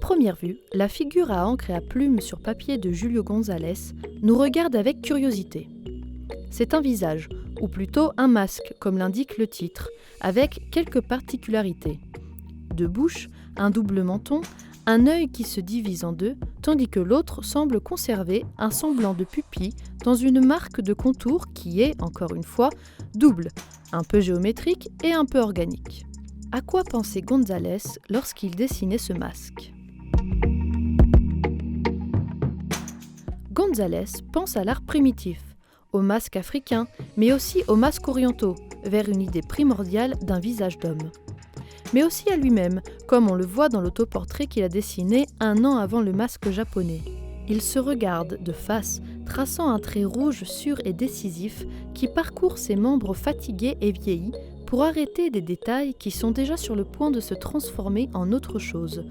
première vue, la figure à encre et à plume sur papier de Julio González nous regarde avec curiosité. C'est un visage, ou plutôt un masque, comme l'indique le titre, avec quelques particularités. Deux bouches, un double menton, un œil qui se divise en deux, tandis que l'autre semble conserver un semblant de pupille dans une marque de contour qui est, encore une fois, double, un peu géométrique et un peu organique. À quoi pensait González lorsqu'il dessinait ce masque ? González pense à l'art primitif, aux masques africains, mais aussi aux masques orientaux, vers une idée primordiale d'un visage d'homme. Mais aussi à lui-même, comme on le voit dans l'autoportrait qu'il a dessiné un an avant le masque japonais. Il se regarde de face, traçant un trait rouge sûr et décisif qui parcourt ses membres fatigués et vieillis pour arrêter des détails qui sont déjà sur le point de se transformer en autre chose,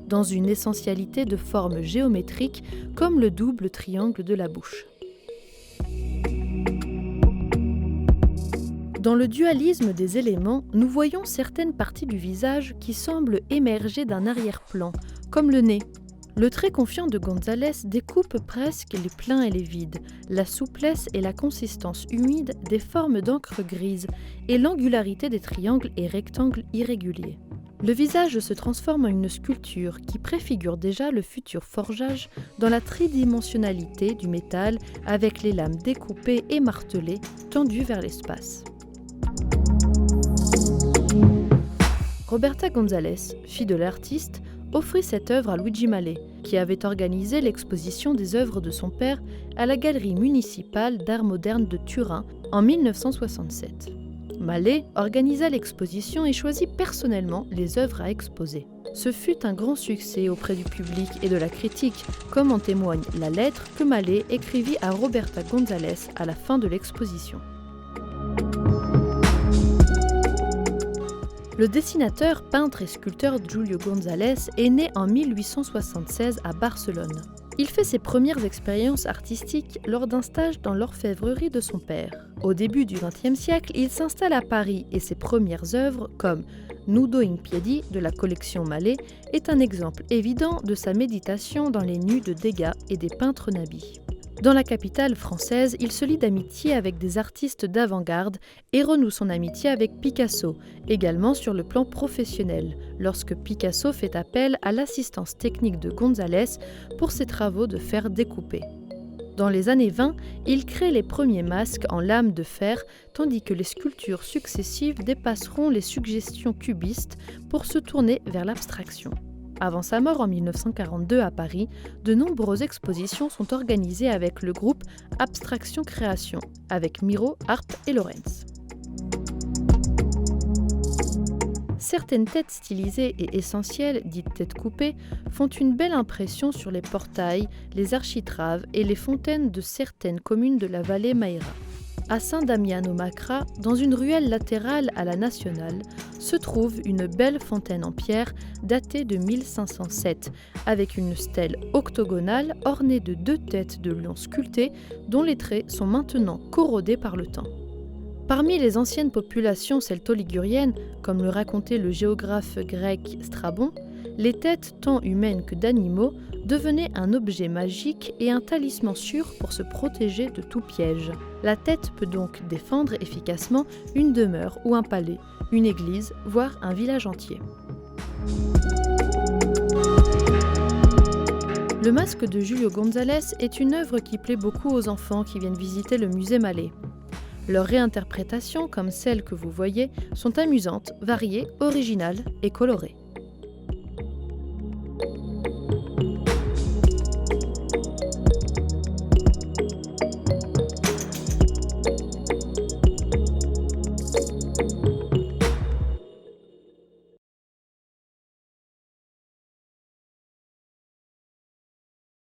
dans une essentialité de forme géométrique comme le double triangle de la bouche. Dans le dualisme des éléments, nous voyons certaines parties du visage qui semblent émerger d'un arrière-plan, comme le nez. Le trait confiant de González découpe presque les pleins et les vides, la souplesse et la consistance humide des formes d'encre grise et l'angularité des triangles et rectangles irréguliers. Le visage se transforme en une sculpture qui préfigure déjà le futur forgeage dans la tridimensionnalité du métal avec les lames découpées et martelées tendues vers l'espace. Roberta González, fille de l'artiste, offrit cette œuvre à Luigi Mallet, qui avait organisé l'exposition des œuvres de son père à la Galerie municipale d'art moderne de Turin en 1967. Mallet organisa l'exposition et choisit personnellement les œuvres à exposer. Ce fut un grand succès auprès du public et de la critique, comme en témoigne la lettre que Mallet écrivit à Roberta González à la fin de l'exposition. Le dessinateur, peintre et sculpteur Julio González est né en 1876 à Barcelone. Il fait ses premières expériences artistiques lors d'un stage dans l'orfèvrerie de son père. Au début du XXe siècle, il s'installe à Paris et ses premières œuvres, comme Nudo in Piedi de la collection Mallet, est un exemple évident de sa méditation dans les nus de Degas et des peintres nabis. Dans la capitale française, il se lie d'amitié avec des artistes d'avant-garde et renoue son amitié avec Picasso, également sur le plan professionnel, lorsque Picasso fait appel à l'assistance technique de González pour ses travaux de fer découpé. Dans les années 20, il crée les premiers masques en lame de fer, tandis que les sculptures successives dépasseront les suggestions cubistes pour se tourner vers l'abstraction. Avant sa mort en 1942 à Paris, de nombreuses expositions sont organisées avec le groupe Abstraction Création, avec Miro, Arp et Lorenz. Certaines têtes stylisées et essentielles, dites têtes coupées, font une belle impression sur les portails, les architraves et les fontaines de certaines communes de la vallée Maïra. À Saint-Damiano-Macra, dans une ruelle latérale à la Nationale, se trouve une belle fontaine en pierre datée de 1507, avec une stèle octogonale ornée de 2 têtes de lion sculptées dont les traits sont maintenant corrodés par le temps. Parmi les anciennes populations celto-liguriennes, comme le racontait le géographe grec Strabon, les têtes tant humaines que d'animaux devenaient un objet magique et un talisman sûr pour se protéger de tout piège. La tête peut donc défendre efficacement une demeure ou un palais, une église, voire un village entier. Le masque de Julio González est une œuvre qui plaît beaucoup aux enfants qui viennent visiter le musée Mallet. Leurs réinterprétations, comme celles que vous voyez, sont amusantes, variées, originales et colorées.